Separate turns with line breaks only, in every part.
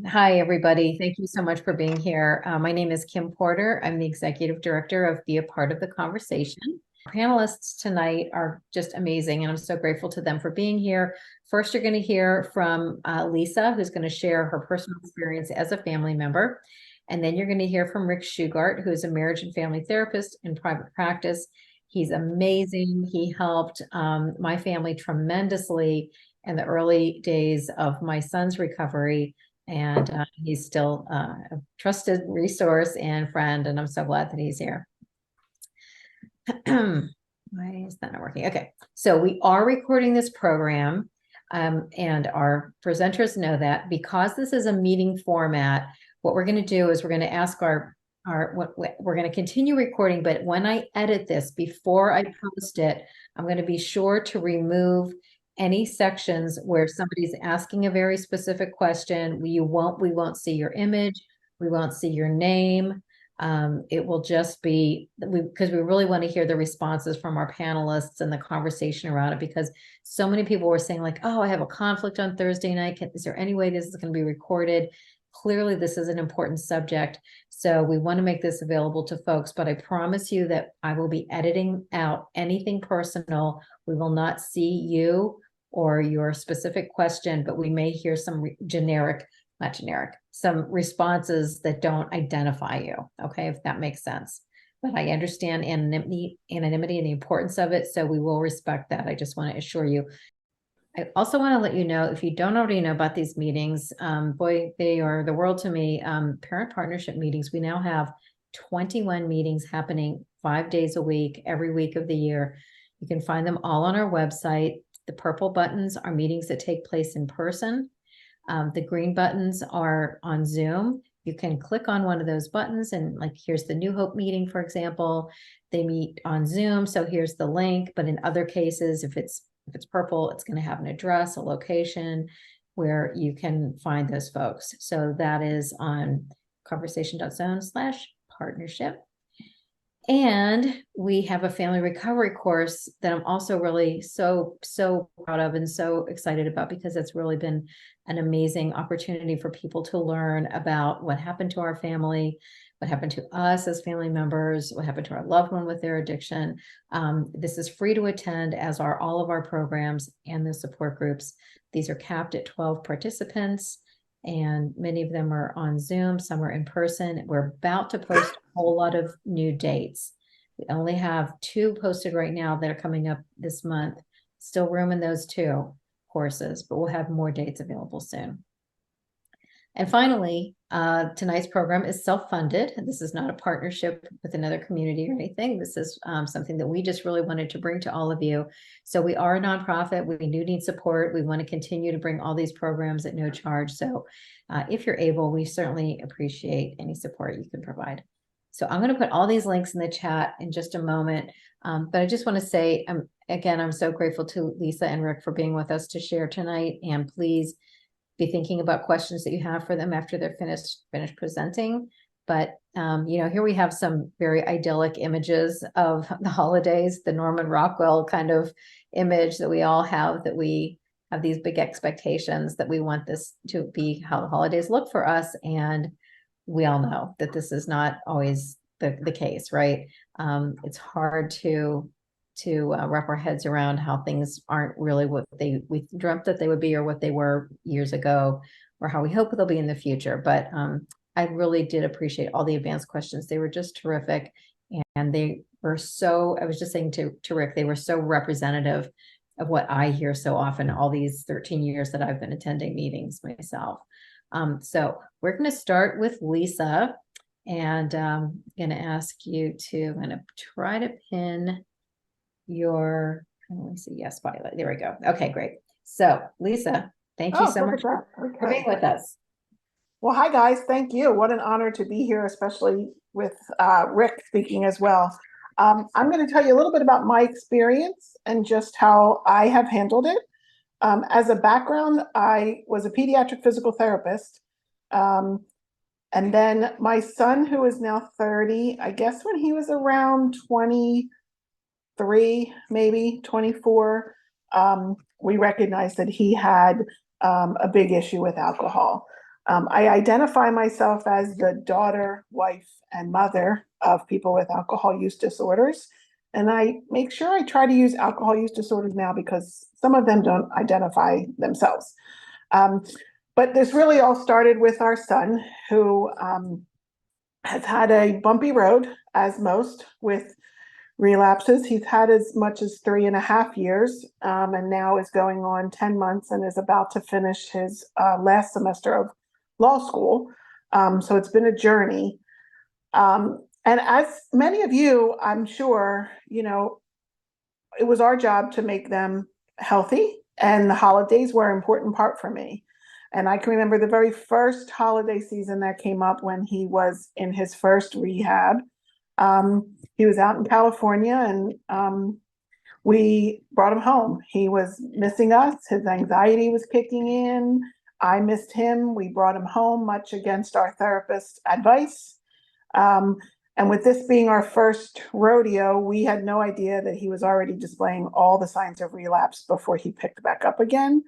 Hi, everybody. Thank you so much for being here. My name is Kim Porter. I'm the Executive Director of Be a Part of the Conversation. Our panelists tonight are just amazing, and I'm so grateful to them for being here. First, you're going to hear from Lisa, who's going to share her personal experience as a family member. And then you're going to hear from Rick Shugart, who is a marriage and family therapist in private practice. He's amazing. He helped my family tremendously in the early days of my son's recovery. And he's still a trusted resource and friend, and I'm so glad that he's here. Why is that not working? Okay, so we are recording this program, and our presenters know that. Because this is a meeting format, what we're going to do is we're going to ask we're going to continue recording, but when I edit this, before I post it, I'm going to be sure to remove any sections where somebody's asking a very specific question. We won't see your image. We won't see your name. It will just be because we really want to hear the responses from our panelists and the conversation around it, because so many people were saying like, oh, I have a conflict on Thursday night. Is there any way this is going to be recorded? Clearly, this is an important subject. So we want to make this available to folks, but I promise you that I will be editing out anything personal. We will not see you or your specific question, but we may hear some some responses that don't identify you. Okay, if that makes sense. But I understand anonymity and the importance of it, so we will respect that. I just want to assure you. I also want to let you know, if you don't already know about these meetings, boy, they are the world to me. Parent partnership meetings. We now have 21 meetings happening 5 days a week, every week of the year. You can find them all on our website. The purple buttons are meetings that take place in person. The green buttons are on Zoom. You can click on one of those buttons and like, here's the New Hope meeting, for example. They meet on Zoom, so here's the link. But in other cases, if it's purple, it's going to have an address, a location where you can find those folks. So that is on conversation.zone/partnership. And we have a family recovery course that I'm also really so proud of and so excited about, because it's really been an amazing opportunity for people to learn about what happened to our family, what happened to us as family members, what happened to our loved one with their addiction. This is free to attend, as are all of our programs and the support groups. These are capped at 12 participants, and many of them are on Zoom, some are in person. We're about to post a whole lot of new dates. We only have 2 posted right now that are coming up this month. Still room in those 2 courses, but we'll have more dates available soon. And finally, tonight's program is self-funded. This is not a partnership with another community or anything. This is something that we just really wanted to bring to all of you. So we are a nonprofit. We do need support. We want to continue to bring all these programs at no charge. So if you're able, we certainly appreciate any support you can provide. So I'm going to put all these links in the chat in just a moment. But I just want to say, again, I'm so grateful to Lisa and Rick for being with us to share tonight. And please be thinking about questions that you have for them after they're finished presenting. But here we have some very idyllic images of the holidays, the Norman Rockwell kind of image that we all have, that we have these big expectations that we want this to be how the holidays look for us. And we all know that this is not always the case, right? It's hard to wrap our heads around how things aren't really what we dreamt that they would be, or what they were years ago, or how we hope they'll be in the future. But I really did appreciate all the advanced questions. They were just terrific. And they were so, I was just saying to Rick, they were so representative of what I hear so often all these 13 years that I've been attending meetings myself. So we're going to start with Lisa, and I'm going to ask you to kind of try to pin your, let me see, yes, spotlight. There we go. Okay, great. So Lisa, thank you so much for being with us.
Well, hi guys, thank you. What an honor to be here, especially with Rick speaking as well. I'm going to tell you a little bit about my experience and just how I have handled it. As a background, I was a pediatric physical therapist. And then my son, who is now 30, I guess when he was around 23, maybe 24, we recognized that he had a big issue with alcohol. I identify myself as the daughter, wife, and mother of people with alcohol use disorders. And I make sure I try to use alcohol use disorders now because some of them don't identify themselves. Um, but this really all started with our son, who has had a bumpy road, as most, with relapses. He's had as much as 3.5 years, and now is going on 10 months and is about to finish his last semester of law school. So it's been a journey. And as many of you, I'm sure, it was our job to make them healthy, and the holidays were an important part for me. And I can remember the very first holiday season that came up when he was in his first rehab. He was out in California, and we brought him home. He was missing us. His anxiety was kicking in. I missed him. We brought him home, much against our therapist's advice. And with this being our first rodeo, we had no idea that he was already displaying all the signs of relapse before he picked back up again.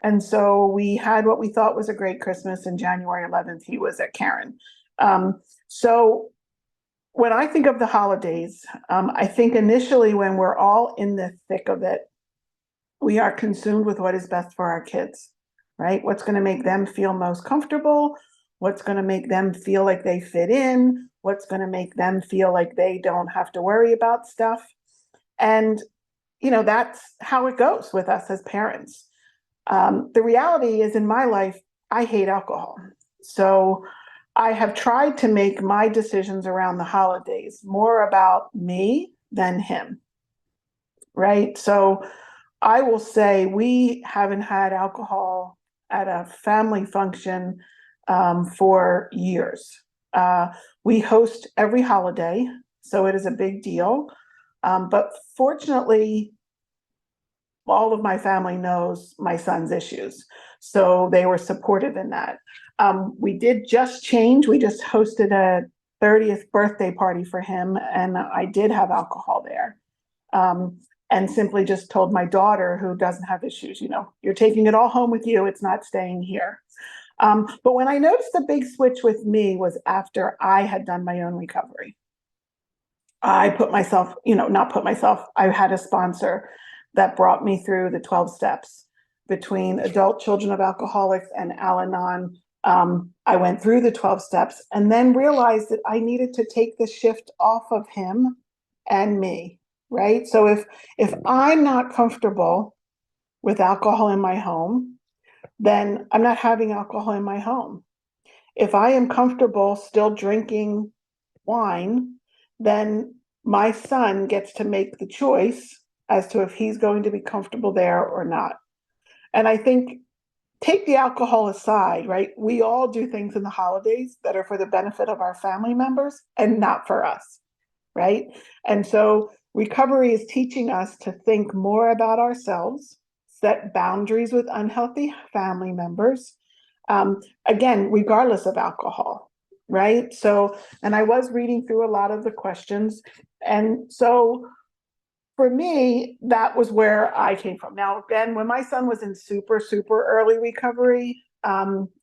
And so we had what we thought was a great Christmas, and January 11th, he was at Karen. So when I think of the holidays, I think initially when we're all in the thick of it, we are consumed with what is best for our kids, right? What's going to make them feel most comfortable? What's going to make them feel like they fit in? What's going to make them feel like they don't have to worry about stuff? And, that's how it goes with us as parents. The reality is, in my life, I hate alcohol. So I have tried to make my decisions around the holidays more about me than him, right? So I will say we haven't had alcohol at a family function for years. We host every holiday, so it is a big deal. But fortunately, all of my family knows my son's issues, so they were supportive in that. We did just change. We just hosted a 30th birthday party for him, and I did have alcohol there. And simply just told my daughter, who doesn't have issues, you're taking it all home with you. It's not staying here. But when I noticed the big switch with me was after I had done my own recovery. I put myself, not put myself, I had a sponsor that brought me through the 12 steps between adult children of alcoholics and Al-Anon. I went through the 12 steps and then realized that I needed to take the shift off of him and me, right? So if I'm not comfortable with alcohol in my home, then I'm not having alcohol in my home. If I am comfortable still drinking wine, then my son gets to make the choice as to if he's going to be comfortable there or not. And I think, take the alcohol aside, right? We all do things in the holidays that are for the benefit of our family members and not for us, right? And so recovery is teaching us to think more about ourselves, set boundaries with unhealthy family members, again, regardless of alcohol, right? So, and I was reading through a lot of the questions. And so for me, that was where I came from. Now, again, when my son was in super, super early recovery,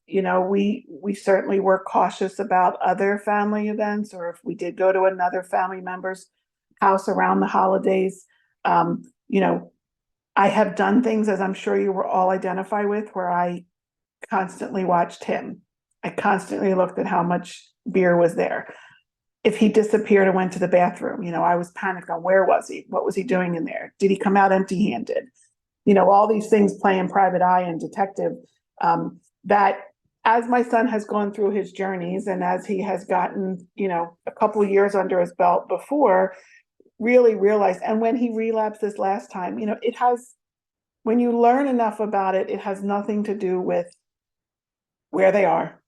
we certainly were cautious about other family events, or if we did go to another family member's house around the holidays. I have done things, as I'm sure you will all identify with, where I constantly watched him. I constantly looked at how much beer was there. If he disappeared and went to the bathroom, I was panicked on where was he? What was he doing in there? Did he come out empty-handed? All these things play in private eye and detective, that as my son has gone through his journeys and as he has gotten, a couple of years under his belt before, really realized, and when he relapsed this last time, when you learn enough about it, it has nothing to do with where they are,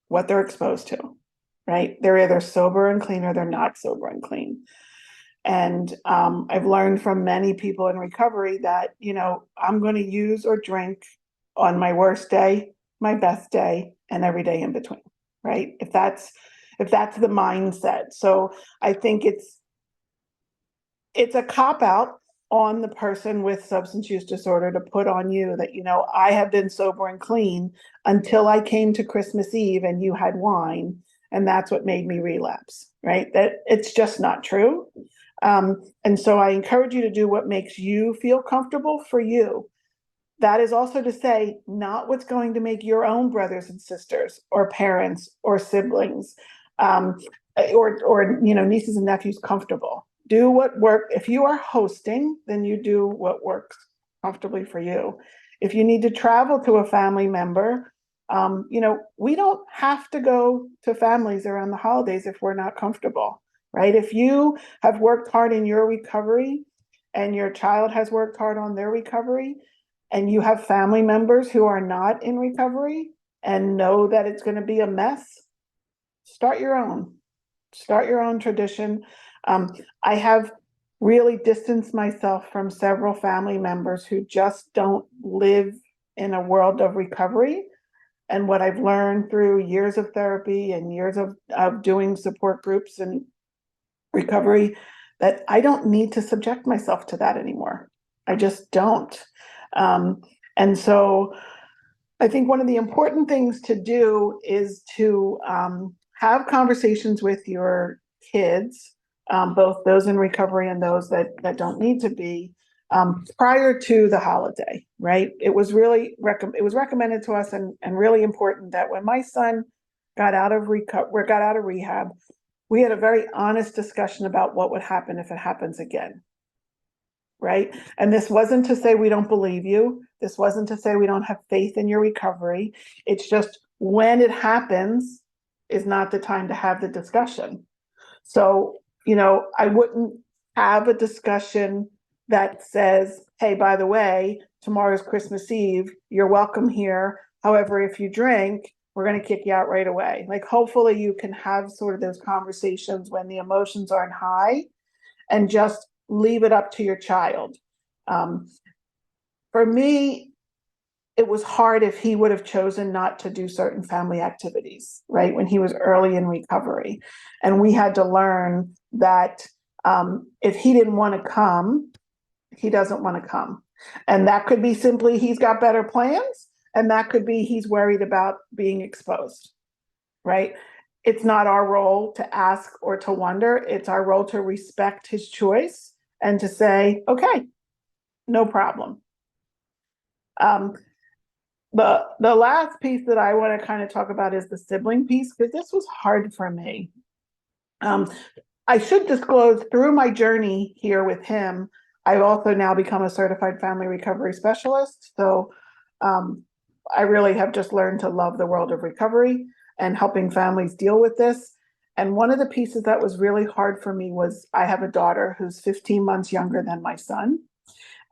what they're exposed to, right? They're either sober and clean or they're not sober and clean. And I've learned from many people in recovery that, I'm going to use or drink on my worst day, my best day, and every day in between, right? If that's the mindset. So I think it's a cop out on the person with substance use disorder to put on you that, I have been sober and clean until I came to Christmas Eve and you had wine, and that's what made me relapse, right? That it's just not true. And so I encourage you to do what makes you feel comfortable for you. That is also to say, not what's going to make your own brothers and sisters or parents or siblings, um, or nieces and nephews comfortable. Do what works. If you are hosting, then you do what works comfortably for you. If you need to travel to a family member, we don't have to go to families around the holidays if we're not comfortable, right? If you have worked hard in your recovery and your child has worked hard on their recovery, and you have family members who are not in recovery and know that it's going to be a mess, start your own. Start your own tradition. I have really distanced myself from several family members who just don't live in a world of recovery. And what I've learned through years of therapy and years of doing support groups and recovery, that I don't need to subject myself to that anymore. I just don't. And so I think one of the important things to do is to have conversations with your kids, both those in recovery and those that don't need to be, prior to the holiday, right? It was recommended to us and really important that when my son got out of rehab, we had a very honest discussion about what would happen if it happens again. Right? And this wasn't to say we don't believe you. This wasn't to say we don't have faith in your recovery. It's just when it happens is not the time to have the discussion. So, I wouldn't have a discussion that says, hey, by the way, tomorrow's Christmas Eve, you're welcome here. However, if you drink, we're going to kick you out right away. Like, hopefully you can have sort of those conversations when the emotions aren't high and just leave it up to your child. For me, it was hard if he would have chosen not to do certain family activities, right? When he was early in recovery. And we had to learn that if he didn't want to come, he doesn't want to come. And that could be simply he's got better plans. And that could be he's worried about being exposed, right? It's not our role to ask or to wonder. It's our role to respect his choice and to say, okay, no problem. The last piece that I want to kind of talk about is the sibling piece, because this was hard for me. I should disclose, through my journey here with him, I've also now become a certified family recovery specialist. So I really have just learned to love the world of recovery and helping families deal with this. And one of the pieces that was really hard for me was I have a daughter who's 15 months younger than my son,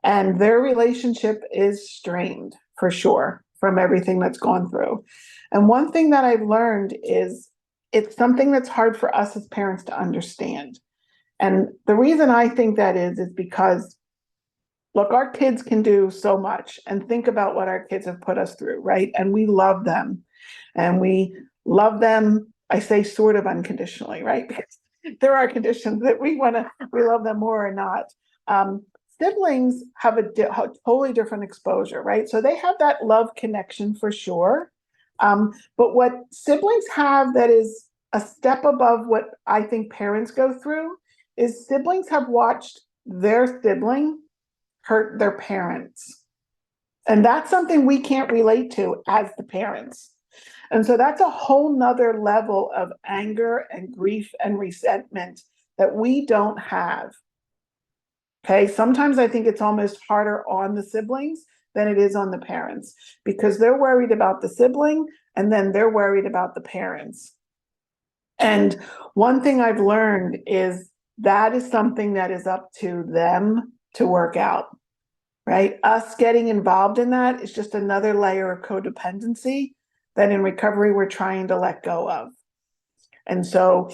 and their relationship is strained for sure from everything that's gone through. And one thing that I've learned is it's something that's hard for us as parents to understand. And the reason I think that is because, look, our kids can do so much, and think about what our kids have put us through, right? And we love them. And we love them, I say sort of unconditionally, right? Because there are conditions that we love them more or not. Siblings have a totally different exposure, right? So they have that love connection for sure. But what siblings have that is a step above what I think parents go through is siblings have watched their sibling hurt their parents. And that's something we can't relate to as the parents. And so that's a whole nother level of anger and grief and resentment that we don't have. Okay, sometimes I think it's almost harder on the siblings than it is on the parents, because they're worried about the sibling and then they're worried about the parents. And one thing I've learned is that is something that is up to them to work out, right? Us getting involved in that is just another layer of codependency that in recovery we're trying to let go of. And so,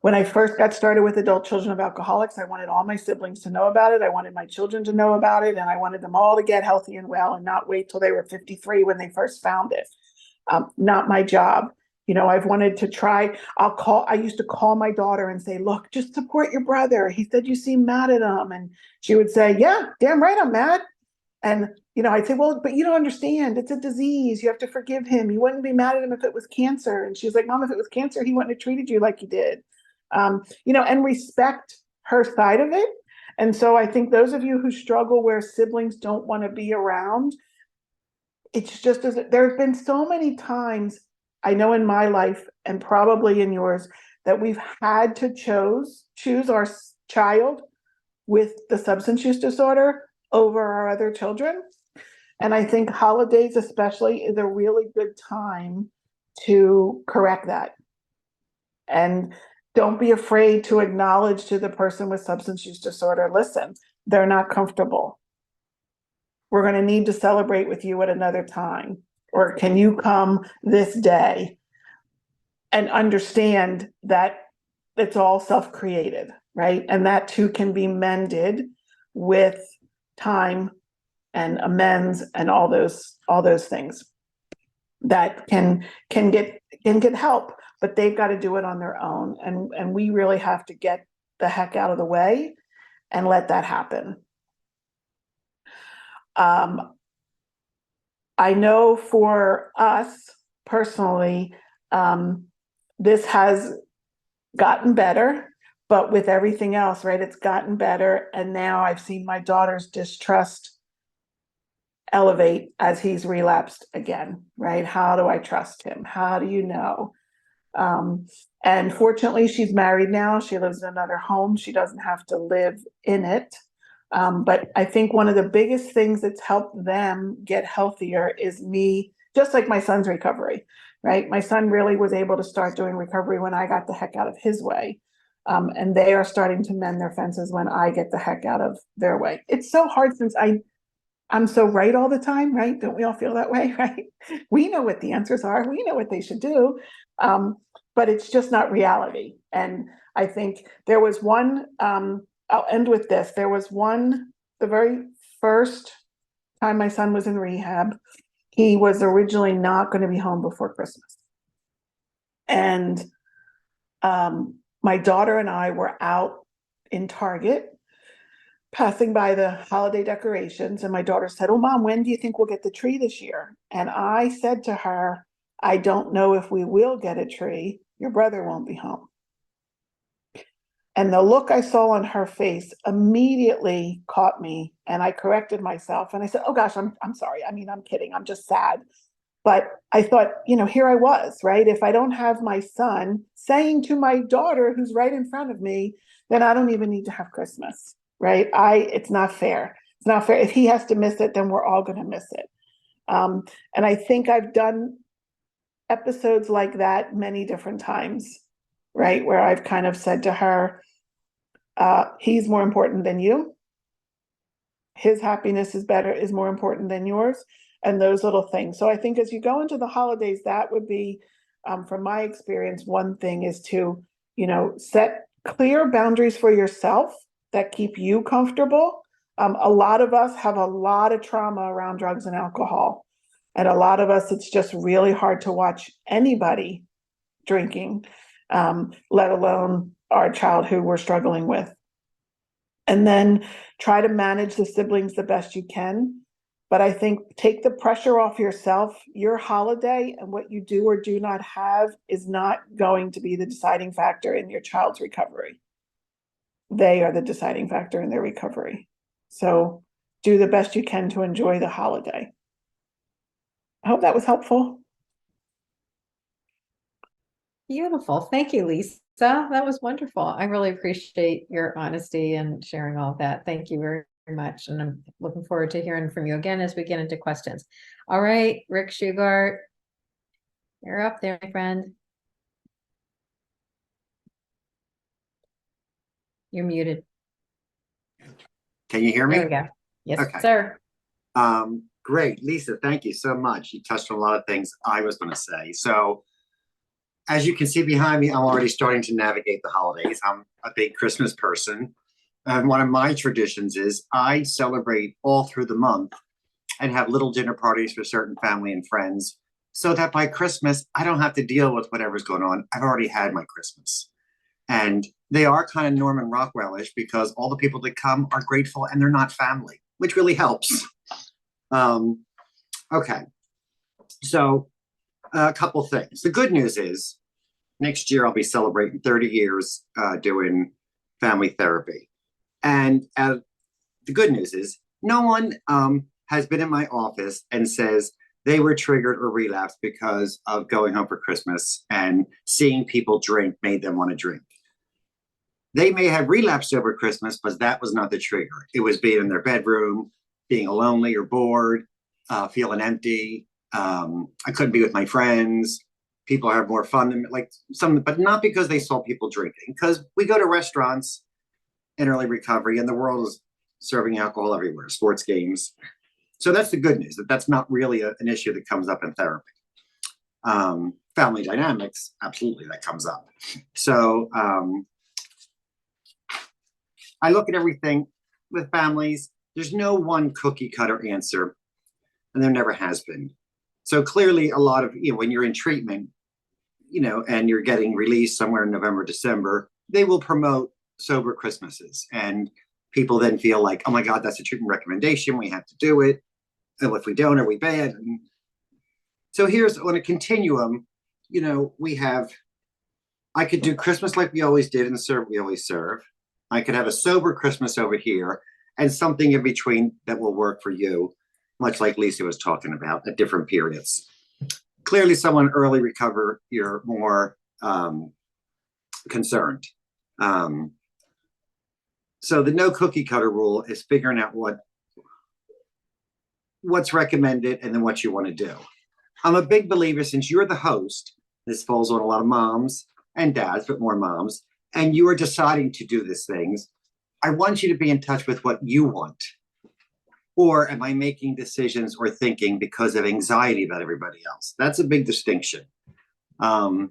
when I first got started with adult children of alcoholics, I wanted all my siblings to know about it. I wanted my children to know about it. And I wanted them all to get healthy and well and not wait till they were 53 when they first found it. Not my job. I've wanted to try. I used to call my daughter and say, look, just support your brother. He said you seem mad at him. And she would say, yeah, damn right, I'm mad. And, I'd say, well, but you don't understand. It's a disease. You have to forgive him. You wouldn't be mad at him if it was cancer. And she's like, Mom, if it was cancer, he wouldn't have treated you like he did. And respect her side of it. And so I think those of you who struggle where siblings don't want to be around, it's just as there have been so many times I know in my life and probably in yours that we've had to choose our child with the substance use disorder over our other children. And I think holidays especially is a really good time to correct that. And don't be afraid to acknowledge to the person with substance use disorder, listen, they're not comfortable. We're going to need to celebrate with you at another time. Or can you come this day? And understand that it's all self-created, right? And that too can be mended with time and amends and all those things that can get help, but they've got to do it on their own. And we really have to get the heck out of the way and let that happen. I know for us personally, this has gotten better, but with everything else, right, it's gotten better. And now I've seen my daughter's distrust elevate as he's relapsed again, right? How do I trust him? How do you know? And fortunately, she's married now. She lives in another home. She doesn't have to live in it. But I think one of the biggest things that's helped them get healthier is me, just like my son's recovery, right? My son really was able to start doing recovery when I got the heck out of his way. And they are starting to mend their fences when I get the heck out of their way. It's so hard since I'm so right all the time, right? Don't we all feel that way, right? We know what the answers are. We know what they should do. But it's just not reality. And I think there was one, I'll end with this. There was one, the very first time my son was in rehab, he was originally not going to be home before Christmas. And my daughter and I were out in Target passing by the holiday decorations, and my daughter said, oh, Mom, when do you think we'll get the tree this year? And I said to her, I don't know if we will get a tree. Your brother won't be home. And the look I saw on her face immediately caught me, and I corrected myself. And I said, oh gosh, I'm sorry. I mean, I'm kidding. I'm just sad. But I thought, here I was, right? If I don't have my son saying to my daughter who's right in front of me, then I don't even need to have Christmas, right? It's not fair. It's not fair. If he has to miss it, then we're all going to miss it. And I think I've done episodes like that many different times, right? Where I've kind of said to her, he's more important than you. His happiness is more important than yours, and those little things. So I think as you go into the holidays, that would be, from my experience, one thing is to, set clear boundaries for yourself that keep you comfortable. A lot of us have a lot of trauma around drugs and alcohol. And a lot of us, it's just really hard to watch anybody drinking, let alone our child who we're struggling with. And then try to manage the siblings the best you can. But I think take the pressure off yourself. Your holiday and what you do or do not have is not going to be the deciding factor in your child's recovery. They are the deciding factor in their recovery. So do the best you can to enjoy the holiday. I hope that was helpful.
Beautiful. Thank you, Lisa. That was wonderful. I really appreciate your honesty and sharing all of that. Thank you very much. And I'm looking forward to hearing from you again as we get into questions. All right, Rick Shugart, you're up there, my friend. You're muted.
Can you hear me?
There we go. Yes,
okay.
Sir.
Great, Lisa, thank you so much. You touched on a lot of things I was going to say. So as you can see behind me, I'm already starting to navigate the holidays. I'm a big Christmas person. And one of my traditions is I celebrate all through the month and have little dinner parties for certain family and friends so that by Christmas, I don't have to deal with whatever's going on. I've already had my Christmas. And they are kind of Norman Rockwellish because all the people that come are grateful and they're not family, which really helps. Okay. So a couple things. The good news is next year I'll be celebrating 30 years doing family therapy. And the good news is no one has been in my office and says they were triggered or relapsed because of going home for Christmas and seeing people drink made them want to drink. They may have relapsed over Christmas, but that was not the trigger. It was being in their bedroom, being lonely or bored, feeling empty. I couldn't be with my friends. People have more fun than like some, but not because they saw people drinking. Because we go to restaurants in early recovery, and the world is serving alcohol everywhere, sports games. So that's the good news, that that's not really an issue that comes up in therapy. Family dynamics, absolutely, that comes up. So I look at everything with families. There's no one cookie cutter answer, and there never has been. So clearly, a lot of, when you're in treatment, and you're getting released somewhere in November, December, they will promote sober Christmases. And people then feel like, oh my God, that's a treatment recommendation. We have to do it. And if we don't, are we bad? And so here's on a continuum, I could do Christmas like we always did and serve we always serve. I could have a sober Christmas over here and something in between that will work for you, much like Lisa was talking about at different periods. Clearly, someone early recover, you're more concerned. So the no cookie cutter rule is figuring out what's recommended and then what you want to do. I'm a big believer, since you're the host, this falls on a lot of moms and dads, but more moms, and you are deciding to do these things, I want you to be in touch with what you want. Or am I making decisions or thinking because of anxiety about everybody else? That's a big distinction. And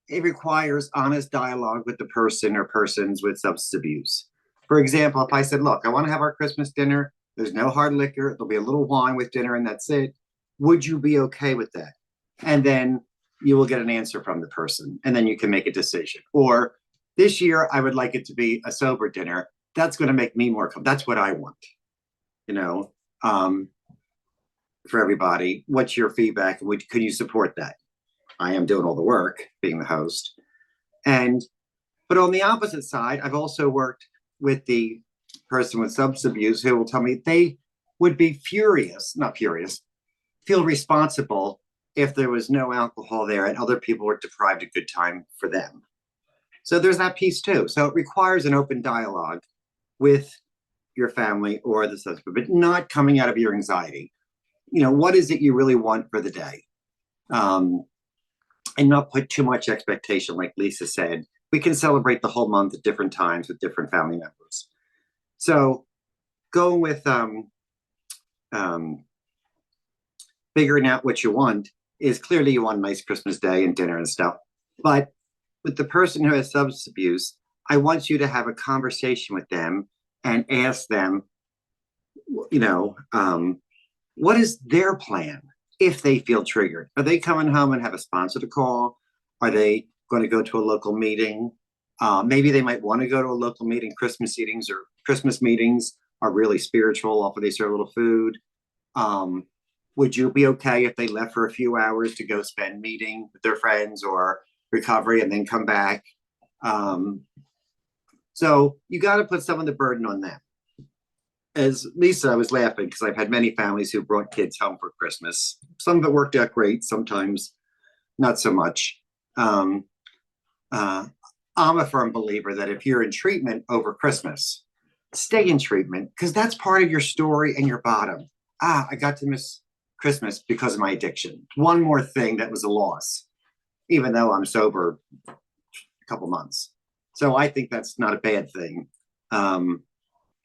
it requires honest dialogue with the person or persons with substance abuse. For example, if I said, look, I want to have our Christmas dinner. There's no hard liquor. There'll be a little wine with dinner and that's it. Would you be okay with that? And then you will get an answer from the person and then you can make a decision. Or this year, I would like it to be a sober dinner. That's going to make me more comfortable. That's what I want. For everybody, what's your feedback? Can you support that? I am doing all the work, being the host. But on the opposite side, I've also worked with the person with substance abuse who will tell me they would be feel responsible if there was no alcohol there and other people were deprived a good time for them. So there's that piece too. So it requires an open dialogue with your family or the substance, but not coming out of your anxiety. What is it you really want for the day? And not put too much expectation, like Lisa said. We can celebrate the whole month at different times with different family members. So going with figuring out what you want is clearly you want a nice Christmas day and dinner and stuff. But with the person who has substance abuse, I want you to have a conversation with them and ask them, what is their plan if they feel triggered? Are they coming home and have a sponsor to call? Are they going to go to a local meeting? Maybe they might want to go to a local meeting. Christmas meetings are really spiritual. Often they serve a little food. Would you be okay if they left for a few hours to go spend meeting with their friends or recovery and then come back? So you got to put some of the burden on them. As Lisa, I was laughing because I've had many families who brought kids home for Christmas. Some of it worked out great, sometimes not so much. I'm a firm believer that if you're in treatment over Christmas, stay in treatment because that's part of your story and your bottom. I got to miss Christmas because of my addiction. One more thing that was a loss, even though I'm sober a couple months. So I think that's not a bad thing.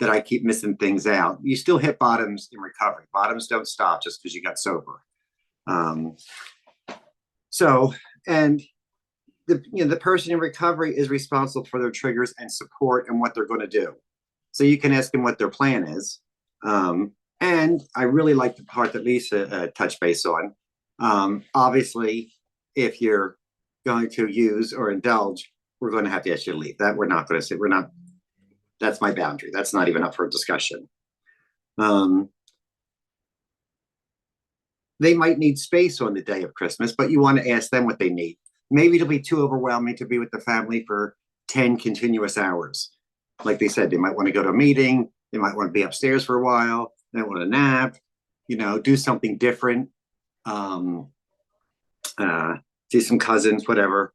That I keep missing things out. You still hit bottoms in recovery. Bottoms don't stop just because you got sober. And the person in recovery is responsible for their triggers and support and what they're going to do. So you can ask them what their plan is. And I really like the part that Lisa touched base on. Obviously, if you're going to use or indulge, we're going to have to ask you to leave. That we're not going to say, we're not, that's my boundary. That's not even up for discussion. They might need space on the day of Christmas, but you want to ask them what they need. Maybe it'll be too overwhelming to be with the family for 10 continuous hours. Like they said, they might want to go to a meeting. They might want to be upstairs for a while. They want to nap, do something different. See some cousins, whatever.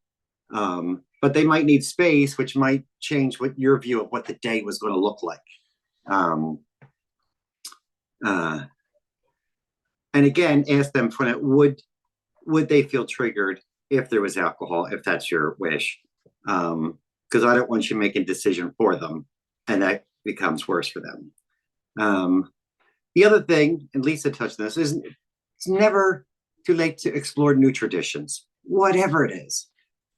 But they might need space, which might change what your view of what the day was going to look like. And again, ask them for it, would they feel triggered if there was alcohol, if that's your wish? Because I don't want you making a decision for them, and that becomes worse for them. The other thing, and Lisa touched on this, is it's never too late to explore new traditions, whatever it is.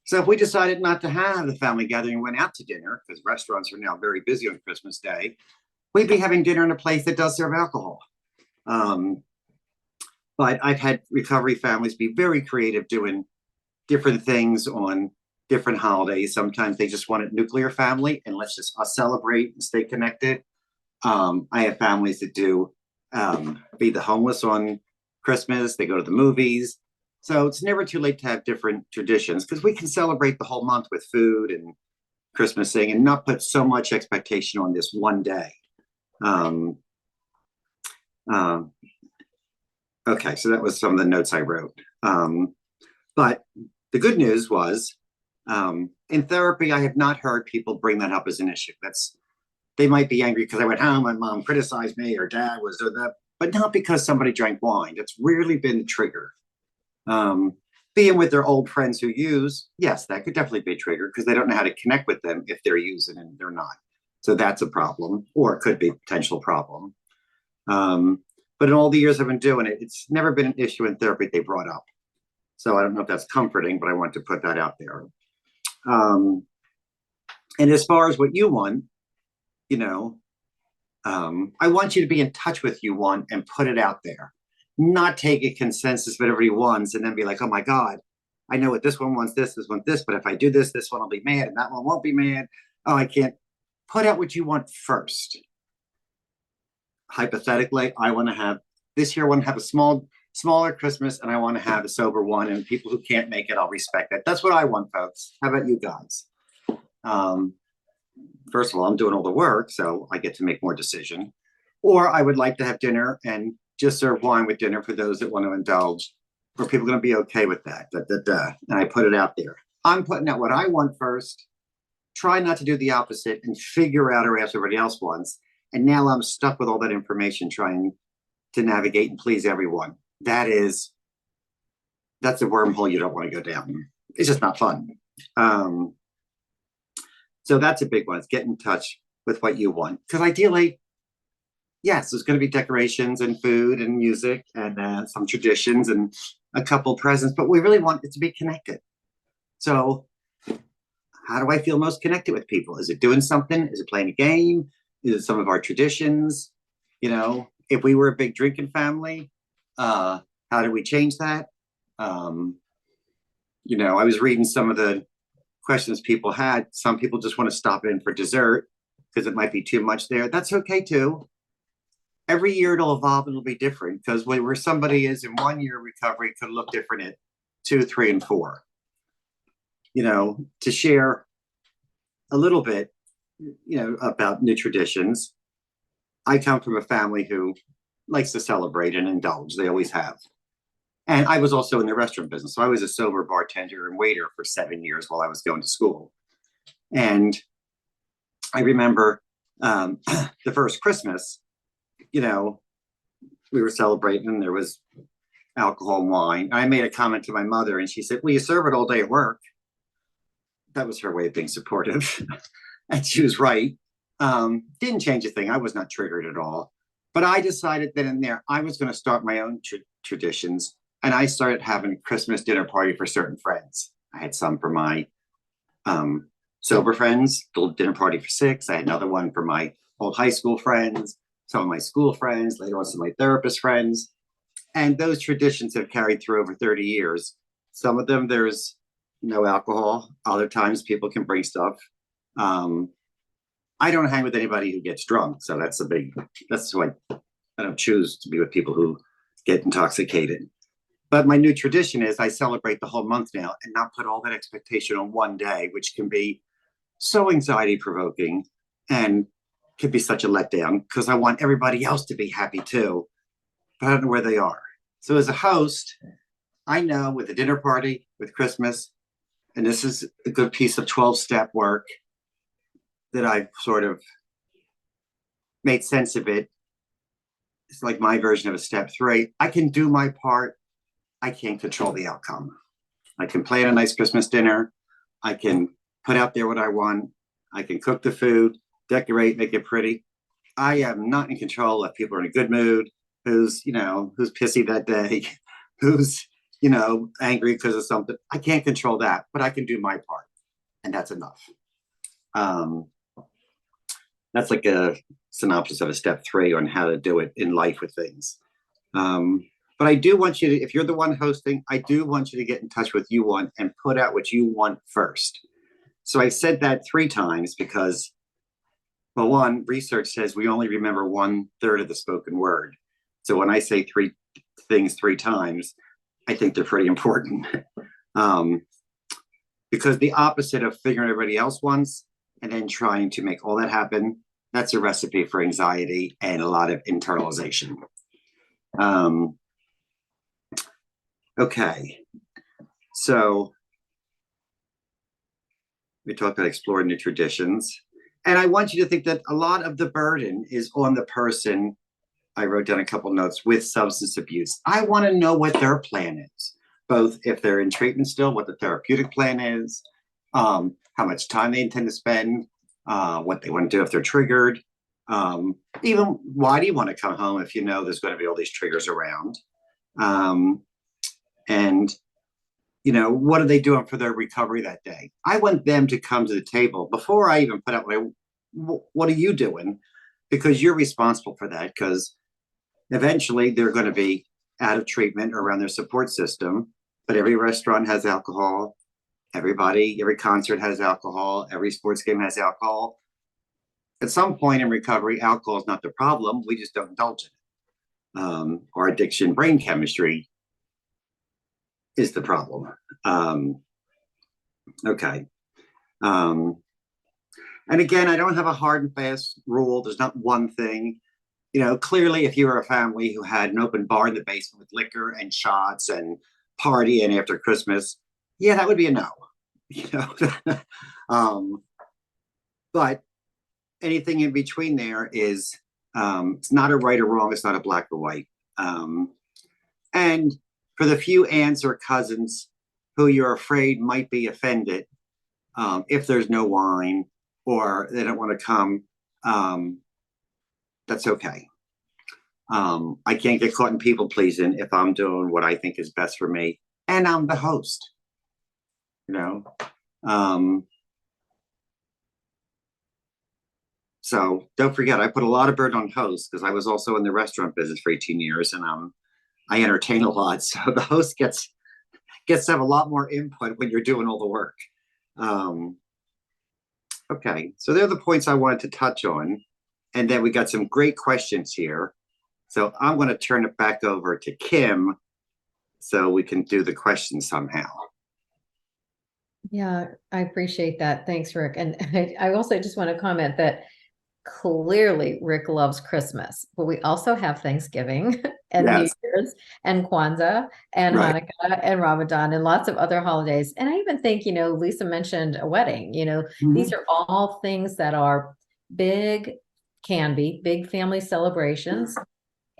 So if we decided not to have the family gathering and went out to dinner, because restaurants are now very busy on Christmas Day, we'd be having dinner in a place that does serve alcohol. But I've had recovery families be very creative doing different things on different holidays. Sometimes they just want a nuclear family and let's just celebrate and stay connected. I have families that do feed the homeless on Christmas. They go to the movies. So it's never too late to have different traditions because we can celebrate the whole month with food and Christmasing and not put so much expectation on this one day. Okay, so that was some of the notes I wrote. But the good news was, in therapy, I have not heard people bring that up as an issue. They might be angry because I went home, my mom criticized me, or dad was that, but not because somebody drank wine. It's rarely been a trigger. Being with their old friends who use, yes, that could definitely be a trigger because they don't know how to connect with them if they're using and they're not. So that's a problem, or it could be a potential problem. But in all the years I've been doing it, it's never been an issue in therapy they brought up. So I don't know if that's comforting, but I want to put that out there. And as far as what you want, I want you to be in touch with you want and put it out there. Not take a consensus of what everybody wants and then be like, oh my God, I know what this one wants, this one, this, but if I do this, this one will be mad and that one won't be mad. Oh, I can't. Put out what you want first. Hypothetically, I want to have a smaller Christmas and I want to have a sober one, and people who can't make it, I'll respect that. That's what I want, folks. How about you guys? First of all, I'm doing all the work, so I get to make more decision. Or I would like to have dinner and just serve wine with dinner for those that want to indulge. Are people going to be okay with that? And I put it out there. I'm putting out what I want first. Try not to do the opposite and figure out or ask everybody else wants. And now I'm stuck with all that information trying to navigate and please everyone. That's a wormhole you don't want to go down. It's just not fun. So that's a big one. It's get in touch with what you want. Because ideally, yes, there's going to be decorations and food and music and some traditions and a couple presents, but we really want it to be connected. So how do I feel most connected with people? Is it doing something? Is it playing a game? Is it some of our traditions? If we were a big drinking family, how do we change that? I was reading some of the questions people had. Some people just want to stop in for dessert because it might be too much there. That's okay too. Every year it'll evolve and it'll be different because where somebody is in 1 year recovery could look different at 2, 3, and 4. To share a little bit, about new traditions. I come from a family who likes to celebrate and indulge. They always have. And I was also in the restaurant business. So I was a sober bartender and waiter for 7 years while I was going to school. And I remember the first Christmas, we were celebrating and there was alcohol and wine. I made a comment to my mother and she said, well, you serve it all day at work. That was her way of being supportive. And she was right. Didn't change a thing. I was not triggered at all. But I decided that in there, I was going to start my own traditions. And I started having a Christmas dinner party for certain friends. I had some for my sober friends, little dinner party for 6. I had another one for my old high school friends, some of my school friends, later on some of my therapist friends. And those traditions have carried through over 30 years. Some of them, there's no alcohol. Other times, people can bring stuff. I don't hang with anybody who gets drunk. So that's why I don't choose to be with people who get intoxicated. But my new tradition is I celebrate the whole month now and not put all that expectation on one day, which can be so anxiety provoking and can be such a letdown because I want everybody else to be happy too, but I don't know where they are. So as a host, I know with a dinner party, with Christmas, and this is a good piece of 12-step work that I've sort of made sense of it. It's like my version of a step 3. I can do my part. I can't control the outcome. I can plan a nice Christmas dinner. I can put out there what I want. I can cook the food, decorate, make it pretty. I am not in control if people are in a good mood, who's pissy that day, who's, angry because of something. I can't control that, but I can do my part. And that's enough. That's like a synopsis of a step 3 on how to do it in life with things. But I do want you to, if you're the one hosting, I do want you to get in touch with you want and put out what you want first. So I said that 3 times because, well, one, research says we only remember 1/3 of the spoken word. So when I say 3 things 3 times, I think they're pretty important. Because the opposite of figuring everybody else wants and then trying to make all that happen, that's a recipe for anxiety and a lot of internalization. Okay, so we talked about exploring new traditions. And I want you to think that a lot of the burden is on the person. I wrote down a couple notes with substance abuse. I want to know what their plan is, both if they're in treatment still, what the therapeutic plan is, how much time they intend to spend, what they want to do if they're triggered. Even why do you want to come home if you know there's going to be all these triggers around? And what are they doing for their recovery that day? I want them to come to the table before I even put out what are you doing? Because you're responsible for that, because eventually they're going to be out of treatment or around their support system. But every restaurant has alcohol. Every concert has alcohol. Every sports game has alcohol. At some point in recovery, alcohol is not the problem. We just don't indulge in it. Our addiction brain chemistry is the problem. Okay. And again, I don't have a hard and fast rule. There's not one thing. Clearly, if you were a family who had an open bar in the basement with liquor and shots and partying after Christmas, yeah, that would be a no. But anything in between there is, it's not a right or wrong. It's not a black or white. And for the few aunts or cousins who you're afraid might be offended, if there's no wine or they don't want to come, that's okay. I can't get caught in people pleasing if I'm doing what I think is best for me, and I'm the host. So don't forget, I put a lot of burden on hosts because I was also in the restaurant business for 18 years, and I entertain a lot. So the host gets to have a lot more input when you're doing all the work. Okay, so they're the points I wanted to touch on. And then we got some great questions here. So I'm going to turn it back over to Kim so we can do the questions somehow.
Yeah, I appreciate that. Thanks, Rick. And I also just want to comment that clearly Rick loves Christmas, but we also have Thanksgiving and New Year's and Kwanzaa and Hanukkah and Ramadan and lots of other holidays. And I even think, Lisa mentioned a wedding, these are all things that are can be big family celebrations.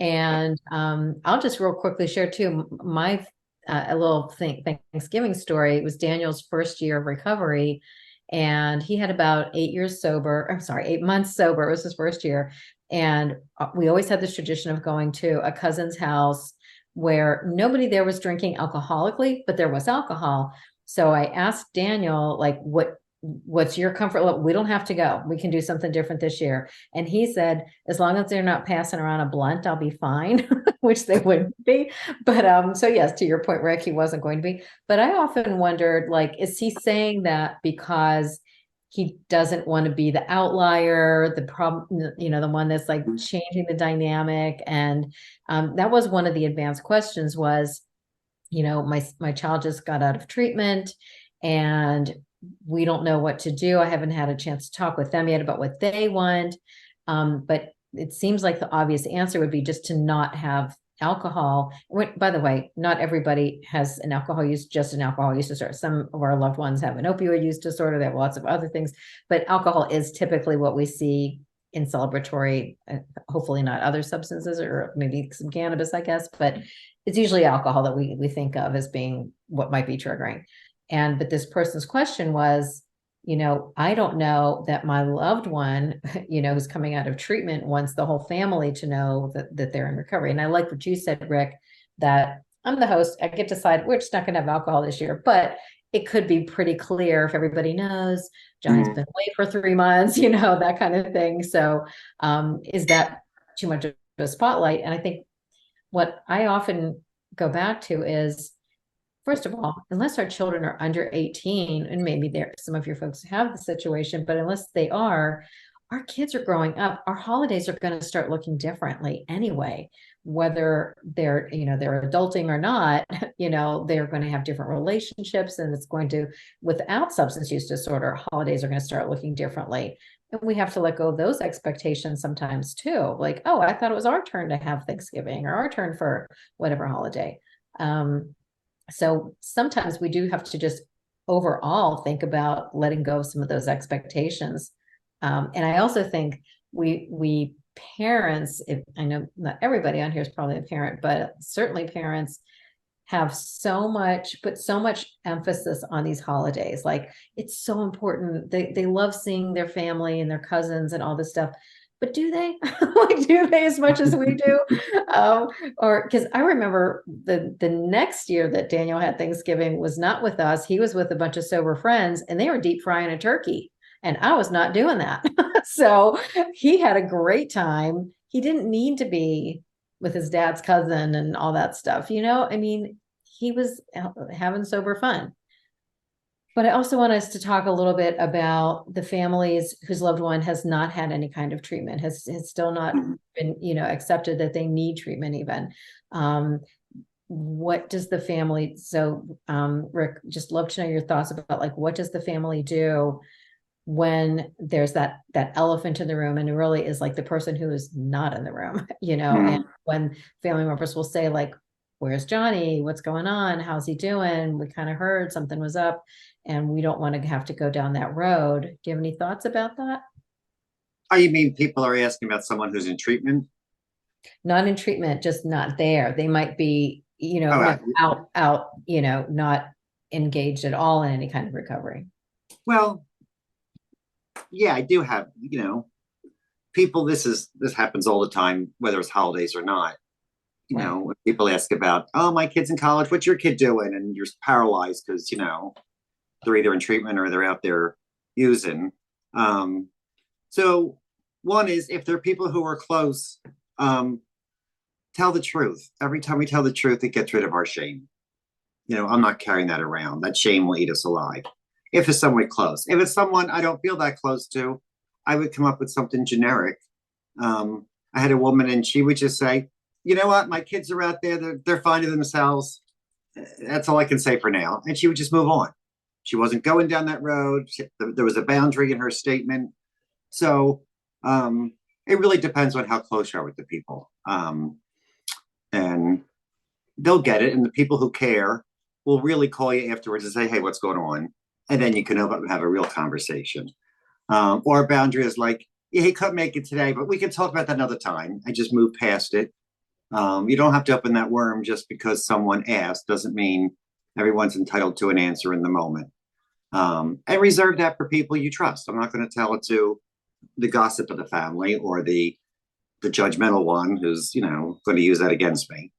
And I'll just real quickly share too, my a little Thanksgiving story. It was Daniel's first year of recovery. And he had about 8 months sober. It was his first year. And we always had this tradition of going to a cousin's house where nobody there was drinking alcoholically, but there was alcohol. So I asked Daniel, like, what what's your comfort level? We don't have to go. We can do something different this year. And he said, as long as they're not passing around a blunt, I'll be fine, which they wouldn't be. But so yes, to your point, Rick, he wasn't going to be. But I often wondered, like, is he saying that because he doesn't want to be the outlier, the problem, the one that's like changing the dynamic? And that was one of the advanced questions was, my child just got out of treatment and we don't know what to do. I haven't had a chance to talk with them yet about what they want. But it seems like the obvious answer would be just to not have alcohol. By the way, not everybody has an alcohol use disorder. Some of our loved ones have an opioid use disorder. They have lots of other things, but alcohol is typically what we see in celebratory, hopefully not other substances or maybe some cannabis, I guess, but it's usually alcohol that we think of as being what might be triggering. But this person's question was, I don't know that my loved one, who's coming out of treatment wants the whole family to know that they're in recovery. And I like what you said, Rick, that I'm the host. I get to decide we're just not going to have alcohol this year, but it could be pretty clear if everybody knows Johnny's been away for 3 months, that kind of thing. So is that too much of a spotlight? And I think what I often go back to is, first of all, unless our children are under 18, and maybe some of your folks have the situation, but unless they are, our kids are growing up. Our holidays are going to start looking differently anyway, whether they're adulting or not, they're going to have different relationships, and it's going to, without substance use disorder, holidays are going to start looking differently. And we have to let go of those expectations sometimes too. Like, oh, I thought it was our turn to have Thanksgiving or our turn for whatever holiday. So sometimes we do have to just overall think about letting go of some of those expectations. And I also think we parents, if I know not everybody on here is probably a parent, but certainly parents have put so much emphasis on these holidays. Like, it's so important. They love seeing their family and their cousins and all this stuff. But do they? Like, do they as much as we do? Or because I remember the next year that Daniel had Thanksgiving was not with us. He was with a bunch of sober friends, and they were deep frying a turkey, and I was not doing that. So he had a great time. He didn't need to be with his dad's cousin and all that stuff. I mean, he was having sober fun. But I also want us to talk a little bit about the families whose loved one has not had any kind of treatment, has still not been, accepted that they need treatment even. What does the family, Rick, just love to know your thoughts about, like, what does the family do when there's that elephant in the room, and it really is like the person who is not in the room, and when family members will say, like, where's Johnny? What's going on? How's he doing? We kind of heard something was up, and we don't want to have to go down that road. Do you have any thoughts about that?
Oh, you mean people are asking about someone who's in treatment?
Not in treatment, just not there. They might be,
Oh,
out, not engaged at all in any kind of recovery.
well, yeah, I do have, people, this happens all the time, whether it's holidays or not. When people ask about, oh, my kid's in college, what's your kid doing? And you're paralyzed because, they're either in treatment or they're out there using. So one is, if there are people who are close, tell the truth. Every time we tell the truth, it gets rid of our shame. I'm not carrying that around. That shame will eat us alive. If it's someone close. If it's someone I don't feel that close to, I would come up with something generic. I had a woman, and she would just say, you know what, my kids are out there, they're finding themselves. That's all I can say for now. And she would just move on. She wasn't going down that road. There was a boundary in her statement. So it really depends on how close you are with the people. And they'll get it. And the people who care will really call you afterwards and say, hey, what's going on? And then you can have a real conversation. Or a boundary is like, yeah, he couldn't make it today, but we can talk about that another time. I just move past it. You don't have to open that worm just because someone asked. Doesn't mean everyone's entitled to an answer in the moment. And reserve that for people you trust. I'm not going to tell it to the gossip of the family or the judgmental one who's, going to use that against me.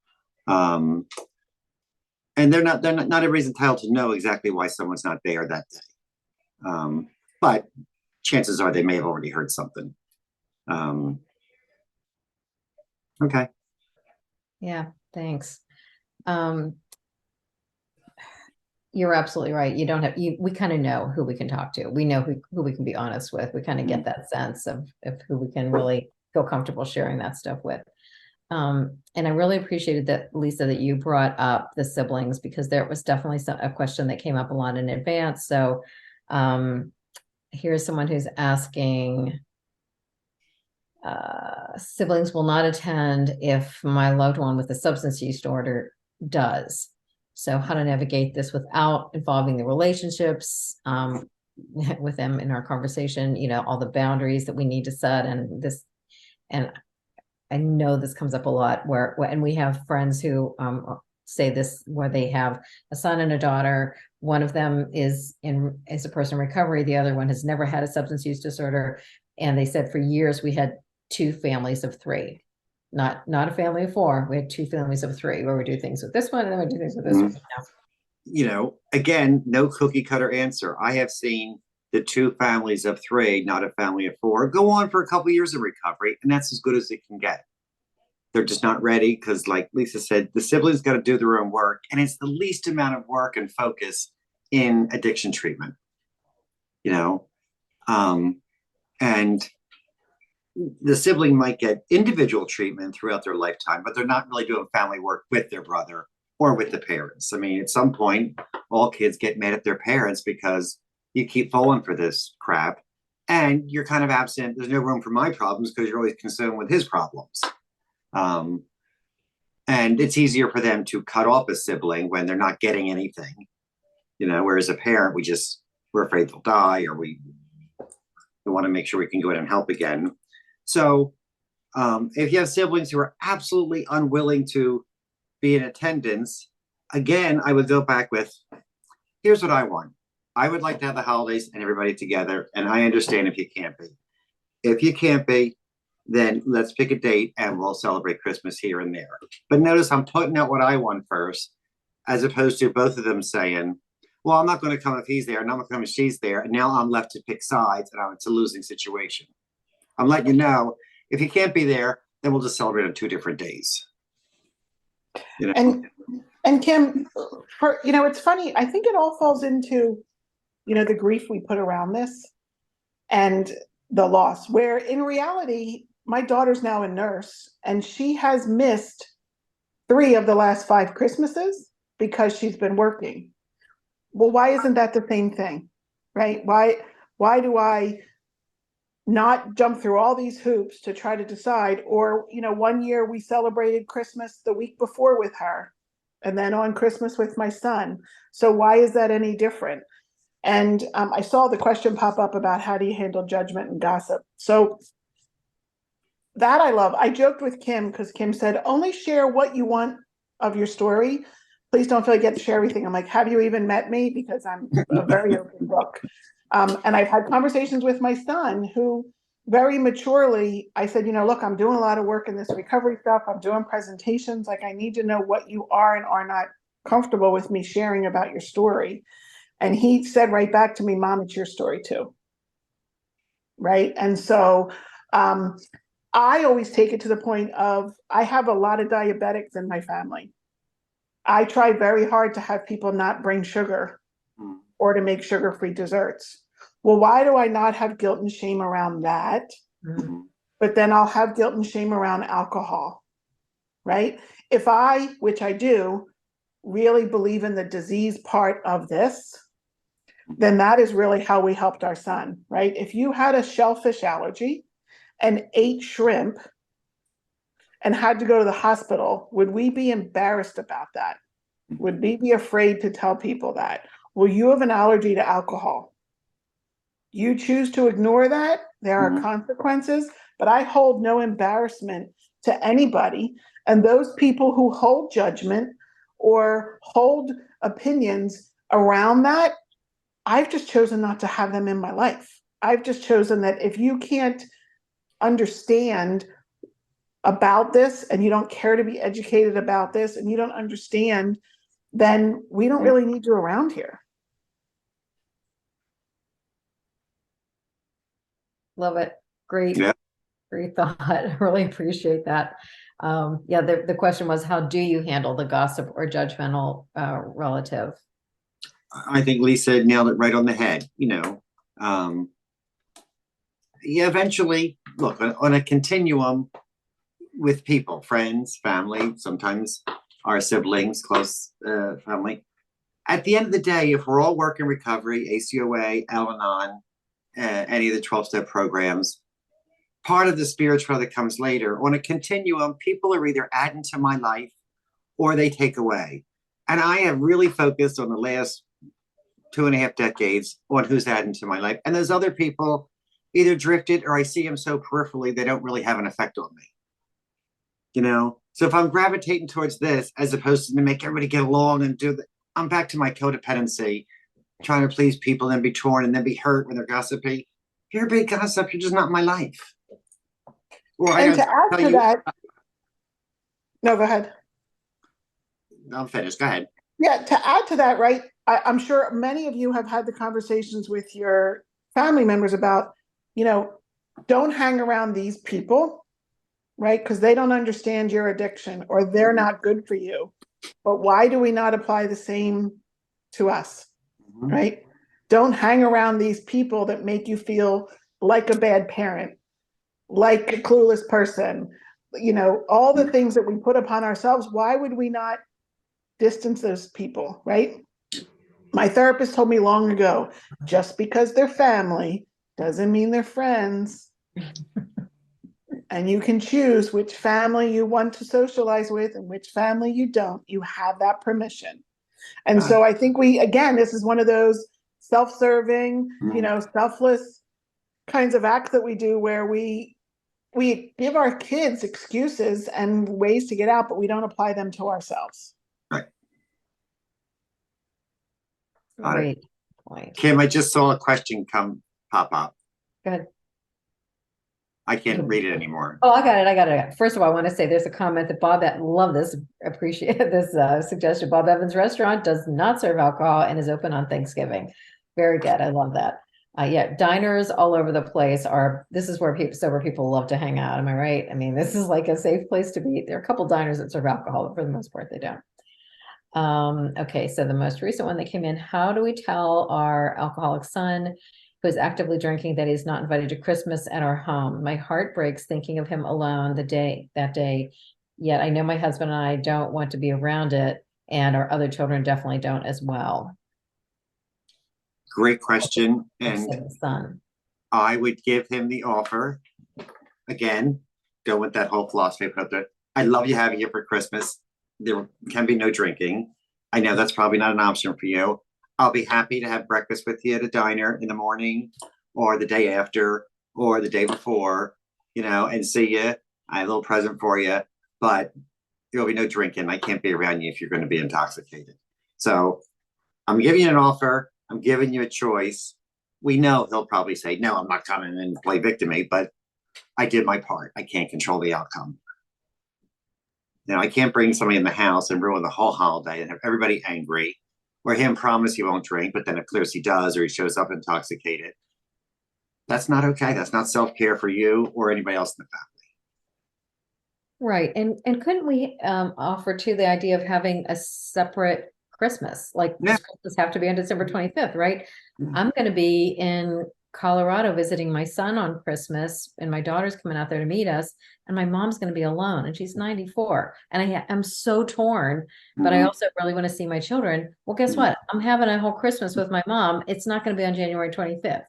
And not everybody's entitled to know exactly why someone's not there that day. but chances are they may have already heard something. Okay.
Yeah, thanks. You're absolutely right. You don't have we kind of know who we can talk to. We know who we can be honest with. We kind of get that sense of who we can really feel comfortable sharing that stuff with. And I really appreciated that, Lisa, that you brought up the siblings, because there was definitely a question that came up a lot in advance. So here's someone who's asking, siblings will not attend if my loved one with a substance use disorder does. So how to navigate this without involving the relationships with them in our conversation, all the boundaries that we need to set, and I know this comes up a lot and we have friends who say this, where they have a son and a daughter. One of them is a person in recovery. The other one has never had a substance use disorder. And they said for years we had 2 families of 3, not a family of 4. We had 2 families of 3 where we do things with this one and then we do things with this one.
Again, no cookie cutter answer. I have seen the 2 families of 3, not a family of 4, go on for a couple of years of recovery, and that's as good as it can get. They're just not ready because, like Lisa said, the siblings got to do their own work, and it's the least amount of work and focus in addiction treatment. And the sibling might get individual treatment throughout their lifetime, but they're not really doing family work with their brother or with the parents. I mean, at some point, all kids get mad at their parents because you keep falling for this crap and you're kind of absent. There's no room for my problems because you're always consumed with his problems. And it's easier for them to cut off a sibling when they're not getting anything, whereas a parent, we're afraid they'll die, or we want to make sure we can go in and help again. So if you have siblings who are absolutely unwilling to be in attendance, again, I would go back with, here's what I want. I would like to have the holidays and everybody together. And I understand if you can't be. If you can't be, then let's pick a date and we'll celebrate Christmas here and there. But notice I'm putting out what I want first, as opposed to both of them saying, well, I'm not going to come if he's there, and I'm not going to come if she's there. And now I'm left to pick sides, and it's a losing situation. I'm letting you know, if you can't be there, then we'll just celebrate on 2 different days.
And Kim, it's funny. I think it all falls into, the grief we put around this and the loss, where in reality, my daughter's now a nurse and she has missed 3 of the last 5 Christmases because she's been working. Well, why isn't that the same thing, right? Why do I not jump through all these hoops to try to decide? Or, one year we celebrated Christmas the week before with her, and then on Christmas with my son. So why is that any different? And I saw the question pop up about how do you handle judgment and gossip? So that I love. I joked with Kim because Kim said, only share what you want of your story. Please don't feel like you have to share everything. I'm like, have you even met me? Because I'm a very open book. And I've had conversations with my son who very maturely, I said, look, I'm doing a lot of work in this recovery stuff. I'm doing presentations. Like, I need to know what you are and are not comfortable with me sharing about your story. And he said right back to me, Mom, it's your story too. Right. And so I always take it to the point of, I have a lot of diabetics in my family. I try very hard to have people not bring sugar or to make sugar-free desserts. Well, why do I not have guilt and shame around that? But then I'll have guilt and shame around alcohol, right? If I, which I do, really believe in the disease part of this, then that is really how we helped our son, right? If you had a shellfish allergy and ate shrimp and had to go to the hospital, would we be embarrassed about that? Would we be afraid to tell people that? Well, you have an allergy to alcohol. You choose to ignore that, there are consequences, but I hold no embarrassment to anybody. And those people who hold judgment or hold opinions around that, I've just chosen not to have them in my life. I've just chosen that if you can't understand about this and you don't care to be educated about this and you don't understand, then we don't really need you around here.
Love it. Great.
Yeah.
Great thought. I really appreciate that. Yeah, the question was, how do you handle the gossip or judgmental relative?
I think Lisa nailed it right on the head. Um, yeah, eventually, look, on a continuum with people, friends, family, sometimes our siblings, close family. At the end of the day, if we're all working recovery, ACOA, Al-Anon, any of the 12-step programs, part of the spiritual that comes later, on a continuum, people are either adding to my life or they take away. And I have really focused on the last 2.5 decades on who's adding to my life. And those other people either drifted or I see them so peripherally, they don't really have an effect on me. So if I'm gravitating towards this, as opposed to make everybody get along and I'm back to my codependency, trying to please people and be torn and then be hurt when they're gossipy. If you're a big gossip, you're just not my life. Or
And to add to that, no, go ahead.
I'm finished. Go ahead.
Yeah, to add to that, right? I'm sure many of you have had the conversations with your family members about, don't hang around these people, right? Because they don't understand your addiction or they're not good for you. But why do we not apply the same to us, right? Don't hang around these people that make you feel like a bad parent, like a clueless person, all the things that we put upon ourselves. Why would we not distance those people, right? My therapist told me long ago, just because they're family doesn't mean they're friends. And you can choose which family you want to socialize with and which family you don't. You have that permission. And so I think this is one of those self-serving, selfless kinds of acts that we do where we give our kids excuses and ways to get out, but we don't apply them to ourselves.
Right.
Great point.
Kim, I just saw a question pop up.
Good.
I can't read it anymore.
Oh, I got it. First of all, I want to say there's a comment that love this, appreciate this suggestion. Bob Evans Restaurant does not serve alcohol and is open on Thanksgiving. Very good. I love that. Yeah, diners all over the place this is where sober people love to hang out. Am I right? I mean, this is like a safe place to be. There are a couple diners that serve alcohol, but for the most part, they don't. Okay, so the most recent one that came in, how do we tell our alcoholic son who is actively drinking that he's not invited to Christmas at our home? My heart breaks thinking of him alone that day. Yet I know my husband and I don't want to be around it, and our other children definitely don't as well.
Great question. And
son.
I would give him the offer. Again, go with that whole philosophy. I love you having you for Christmas. There can be no drinking. I know that's probably not an option for you. I'll be happy to have breakfast with you at a diner in the morning or the day after or the day before, and see you. I have a little present for you, but there'll be no drinking. I can't be around you if you're going to be intoxicated. So I'm giving you an offer. I'm giving you a choice. We know he'll probably say, no, I'm not coming and play victim, but I did my part. I can't control the outcome. I can't bring somebody in the house and ruin the whole holiday and have everybody angry, or him promise he won't drink, but then it clears he does, or he shows up intoxicated. That's not okay. That's not self-care for you or anybody else in the family.
Right. And couldn't we offer to the idea of having a separate Christmas? Like Christmas have to be on December 25th, right? I'm going to be in Colorado visiting my son on Christmas, and my daughter's coming out there to meet us, and my mom's going to be alone, and she's 94, and I'm so torn, but I also really want to see my children. Well, guess what? I'm having a whole Christmas with my mom. It's not going to be on January 25th.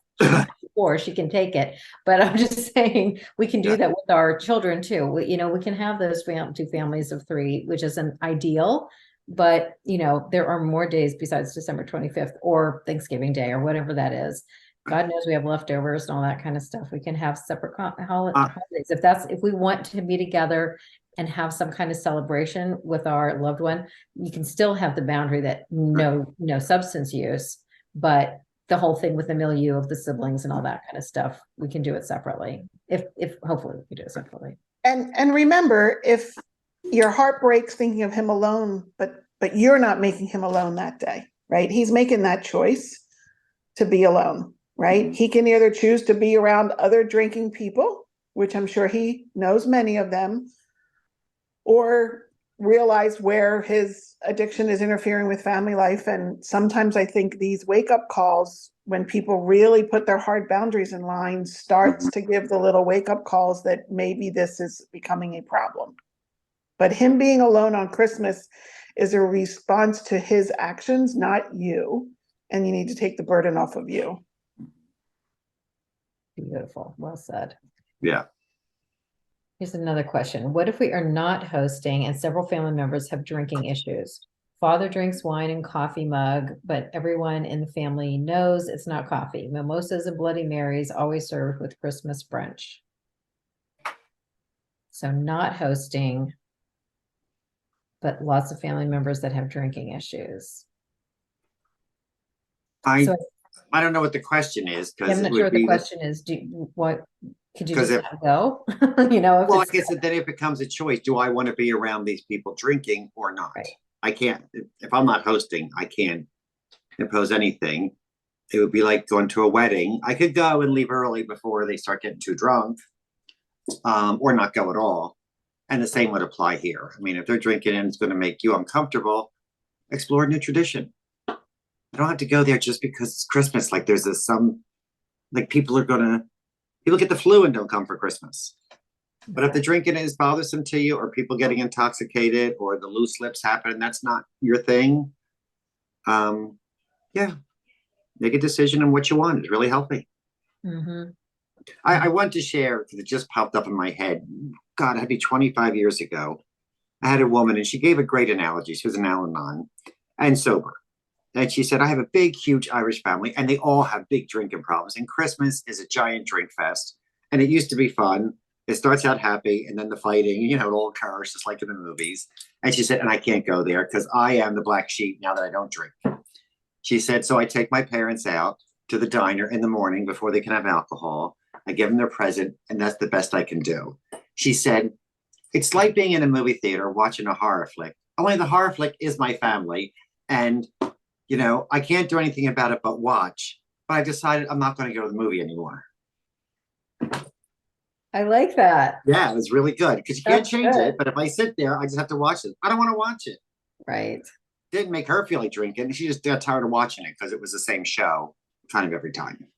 Or she can take it, but I'm just saying we can do that with our children too. We can have those two families of 3, which is an ideal, but there are more days besides December 25th or Thanksgiving Day or whatever that is. God knows we have leftovers and all that kind of stuff. We can have separate holidays if we want to be together and have some kind of celebration with our loved one. You can still have the boundary that no substance use, but the whole thing with the milieu of the siblings and all that kind of stuff, we can do it separately. If hopefully we can do it separately.
And remember, if your heart breaks thinking of him alone, but you're not making him alone that day, right? He's making that choice to be alone. right? He can either choose to be around other drinking people, which I'm sure he knows many of them, or realize where his addiction is interfering with family life. And sometimes I think these wake up calls, when people really put their hard boundaries in line, starts to give the little wake up calls that maybe this is becoming a problem. But him being alone on Christmas is a response to his actions, not you. And you need to take the burden off of you.
Beautiful. Well said.
Yeah.
Here's another question. What if we are not hosting and several family members have drinking issues? Father drinks wine in coffee mug, but everyone in the family knows it's not coffee. Mimosas and Bloody Marys always served with Christmas brunch. So not hosting, but lots of family members that have drinking issues.
I
So
don't know what the question is, because
I'm
it
not
would
sure what the
be
question is. What could you
'Cause
just
if-
not go? You know, if
well, I
it's
guess then it becomes a choice. Do I want to be around these people drinking or not?
right.
I can't, if I'm not hosting, I can't impose anything. It would be like going to a wedding. I could go and leave early before they start getting too drunk, or not go at all. And the same would apply here. I mean, if they're drinking and it's going to make you uncomfortable, explore a new tradition. I don't have to go there just because it's Christmas. Like there's like people get the flu and don't come for Christmas. But if the drinking is bothersome to you, or people getting intoxicated, or the loose lips happen, and that's not your thing, yeah, make a decision on what you want. It's really healthy.
Mm-hmm.
I want to share, because it just popped up in my head. God, it had to be 25 years ago. I had a woman, and she gave a great analogy. She was an Al-Anon and sober. And she said, I have a big, huge Irish family, and they all have big drinking problems. And Christmas is a giant drink fest. And it used to be fun. It starts out happy, and then the fighting, it all occurs just like in the movies. And she said, and I can't go there because I am the black sheep now that I don't drink. She said, so I take my parents out to the diner in the morning before they can have alcohol. I give them their present, and that's the best I can do. She said, it's like being in a movie theater watching a horror flick. Only the horror flick is my family. And, I can't do anything about it but watch. But I decided I'm not going to go to the movie anymore.
I like that.
Yeah, it was really good because you can't
That's
change
good.
it. But if I sit there, I just have to watch it. I don't want to watch it.
Right.
Didn't make her feel like drinking. She just got tired of watching it because it was the same show kind of every time.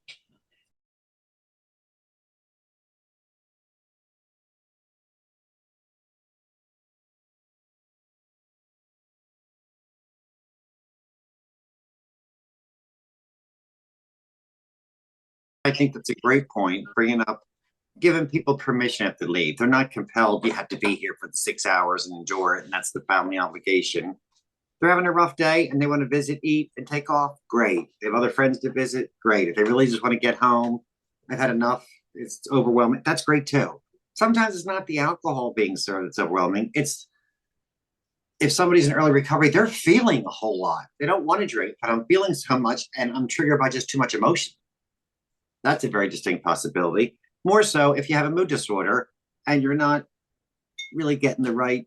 I think that's a great point, bringing up giving people permission if they leave. They're not compelled. You have to be here for the 6 hours and endure it, and that's the family obligation. They're having a rough day and they want to visit, eat, and take off. Great. They have other friends to visit. Great. If they really just want to get home, I've had enough. It's overwhelming. That's great too. Sometimes it's not the alcohol being served that's overwhelming. It's if somebody's in early recovery, they're feeling a whole lot. They don't want to drink, but I'm feeling so much and I'm triggered by just too much emotion. That's a very distinct possibility. More so if you have a mood disorder and you're not really getting the right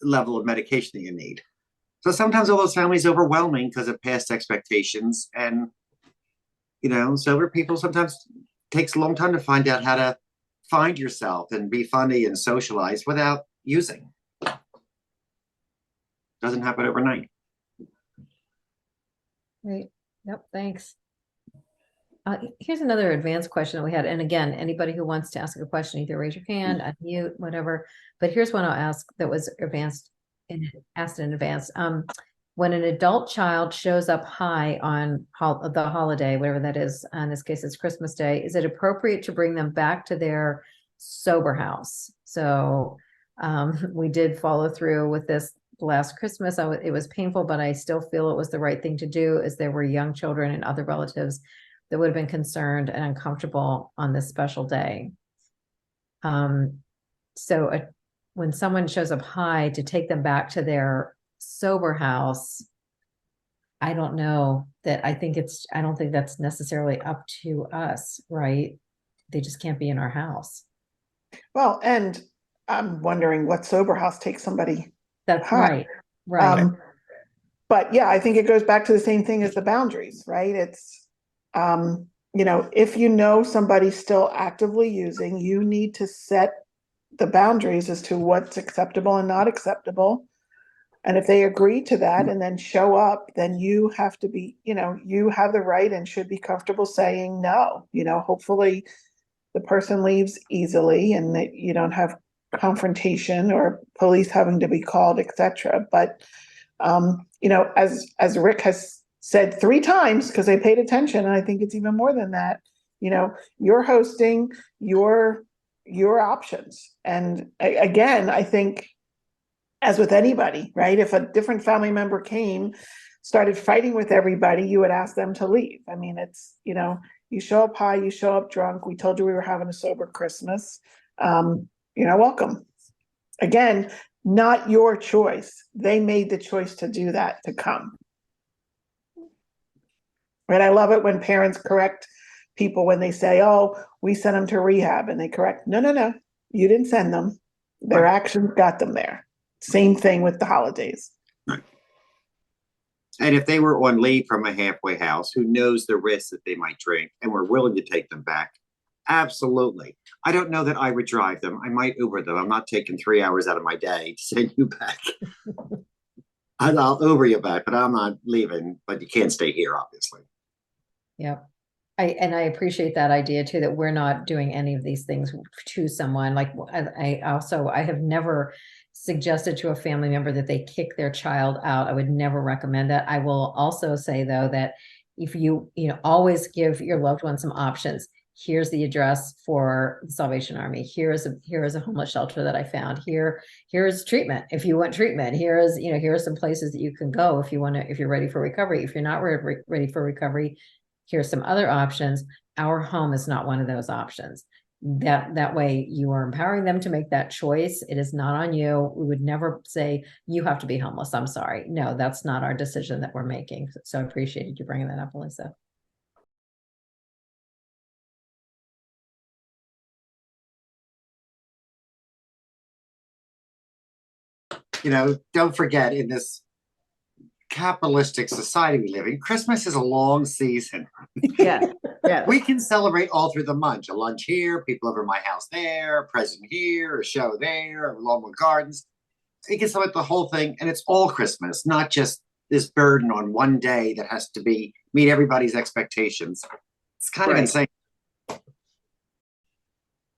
level of medication that you need. So sometimes all those families overwhelming because of past expectations. And, sober people sometimes takes a long time to find out how to find yourself and be funny and socialize without using. Doesn't happen overnight.
Right. Yep. Thanks. Here's another advanced question that we had. And again, anybody who wants to ask a question, either raise your hand, unmute, whatever. But here's one I'll ask that was asked in advance. When an adult child shows up high on the holiday, whatever that is, in this case, it's Christmas Day, is it appropriate to bring them back to their sober house? So we did follow through with this last Christmas. It was painful, but I still feel it was the right thing to do, as there were young children and other relatives that would have been concerned and uncomfortable on this special day. When someone shows up high, to take them back to their sober house, I don't know that I don't think that's necessarily up to us, right? They just can't be in our house.
Well, and I'm wondering what sober house takes somebody.
That's
high.
right.
But yeah, I think it goes back to the same thing as the boundaries, right? It's if you know somebody's still actively using, you need to set the boundaries as to what's acceptable and not acceptable. And if they agree to that and then show up, then you have to be, you have the right and should be comfortable saying no. Hopefully the person leaves easily and that you don't have confrontation or police having to be called, etc. But as Rick has said 3 times, because I paid attention, and I think it's even more than that, you're hosting your options. And again, I think, as with anybody, right? If a different family member came, started fighting with everybody, you would ask them to leave. I mean, it's, you show up high, you show up drunk. We told you we were having a sober Christmas. Welcome. Again, not your choice. They made the choice to do that, to come. And I love it when parents correct people when they say, oh, we sent them to rehab, and they correct, no, you didn't send them. Their actions got them there. Same thing with the holidays.
Right. And if they were on leave from a halfway house, who knows the risks that they might drink, and we're willing to take them back? Absolutely. I don't know that I would drive them. I might Uber them. I'm not taking 3 hours out of my day to send you back. I'll Uber you back, but I'm not leaving. But you can't stay here, obviously.
Yeah. I appreciate that idea too, that we're not doing any of these things to someone. Like I have never suggested to a family member that they kick their child out. I would never recommend that. I will also say though, that if you always give your loved one some options. Here's the address for the Salvation Army. Here is a homeless shelter that I found. Here is treatment. If you want treatment, here are some places that you can go if you're ready for recovery. If you're not ready for recovery, here's some other options. Our home is not one of those options. That way you are empowering them to make that choice. It is not on you. We would never say you have to be homeless. I'm sorry. No, that's not our decision that we're making. So I appreciated you bringing that up, Alyssa.
Don't forget, in this capitalistic society we live in, Christmas is a long season.
Yeah.
We can celebrate all through the month. A lunch here, people over my house there, a present here, a show there, Longwood Gardens. You can celebrate the whole thing, and it's all Christmas, not just this burden on one day that has to meet everybody's expectations. It's kind of insane.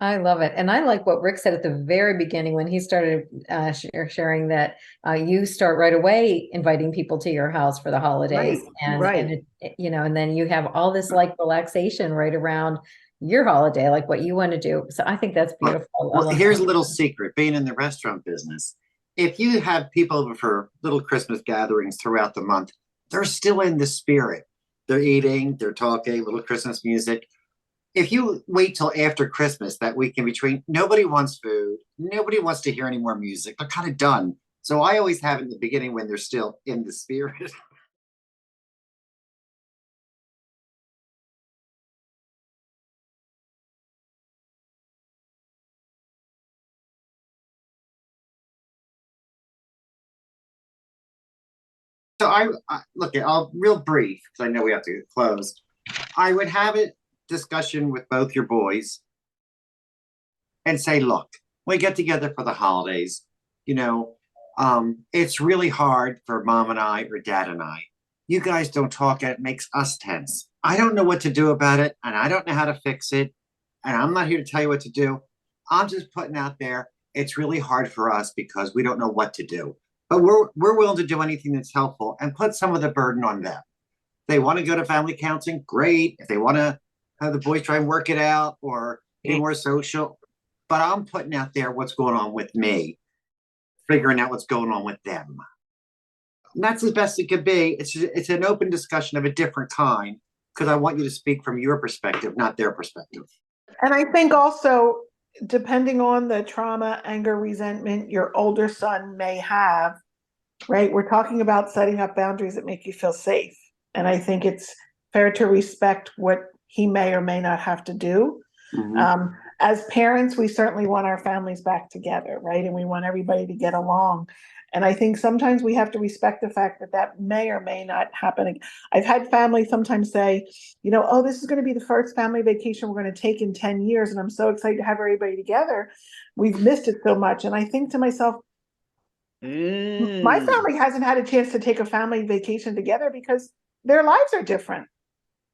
I love it. And I like what Rick said at the very beginning when he started sharing that you start right away inviting people to your house for the holidays. And then you have all this like relaxation right around your holiday, like what you want to do. So I think that's beautiful.
Well, here's a little secret, being in the restaurant business. If you have people over for little Christmas gatherings throughout the month, they're still in the spirit. They're eating, they're talking, little Christmas music. If you wait till after Christmas, that week in between, nobody wants food. Nobody wants to hear any more music. They're kind of done. So I always have it in the beginning when they're still in the spirit. So look, I'll real brief because I know we have to close. I would have a discussion with both your boys and say, look, when we get together for the holidays, it's really hard for mom and I or dad and I. You guys don't talk, and it makes us tense. I don't know what to do about it, and I don't know how to fix it. And I'm not here to tell you what to do. I'm just putting out there, it's really hard for us because we don't know what to do. But we're willing to do anything that's helpful and put some of the burden on them. If they want to go to family counseling, great. If they want to have the boys try and work it out or be more social. But I'm putting out there what's going on with me, figuring out what's going on with them. And that's as best it could be. It's an open discussion of a different kind because I want you to speak from your perspective, not their perspective.
And I think also, depending on the trauma, anger, resentment your older son may have, right? We're talking about setting up boundaries that make you feel safe. And I think it's fair to respect what he may or may not have to do. Mm-hmm. As parents, we certainly want our families back together, right? And we want everybody to get along. And I think sometimes we have to respect the fact that that may or may not happen. I've had families sometimes say, oh, this is going to be the first family vacation we're going to take in 10 years. And I'm so excited to have everybody together. We've missed it so much. And I think to myself, my family hasn't had a chance to take a family vacation together because their lives are different.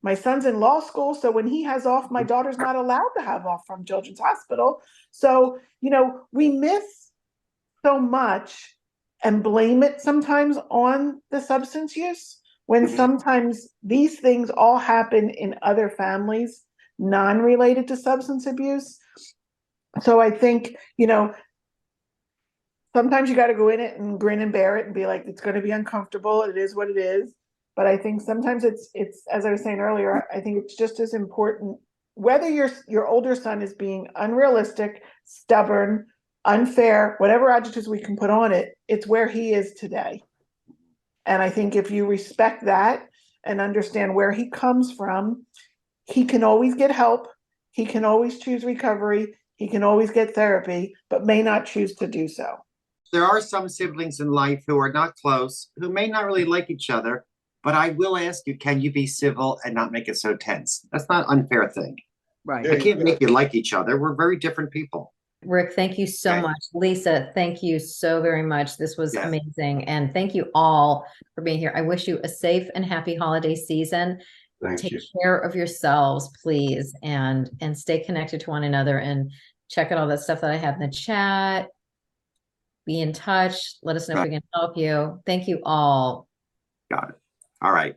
My son's in law school, so when he has off, my daughter's not allowed to have off from Children's Hospital. So, we miss so much and blame it sometimes on the substance use when sometimes these things all happen in other families non-related to substance abuse. So I think, sometimes you got to go in it and grin and bear it and be like, it's going to be uncomfortable. It is what it is. But I think sometimes it's as I was saying earlier, I think it's just as important whether your older son is being unrealistic, stubborn, unfair, whatever adjectives we can put on it, it's where he is today. And I think if you respect that and understand where he comes from, he can always get help. He can always choose recovery. He can always get therapy, but may not choose to do so.
There are some siblings in life who are not close, who may not really like each other, but I will ask you, can you be civil and not make it so tense? That's not an unfair thing.
Right.
I can't make you like each other. We're very different people.
Rick, thank you so
Okay.
much. Lisa, thank you so very much. This was
Yes.
amazing. And thank you all for being here. I wish you a safe and happy holiday season. Take care of yourselves, please, and stay connected to one another and check out all that stuff that I have in the chat. Be in touch. Let us know if we can help you. Thank you all.
Got it. All right.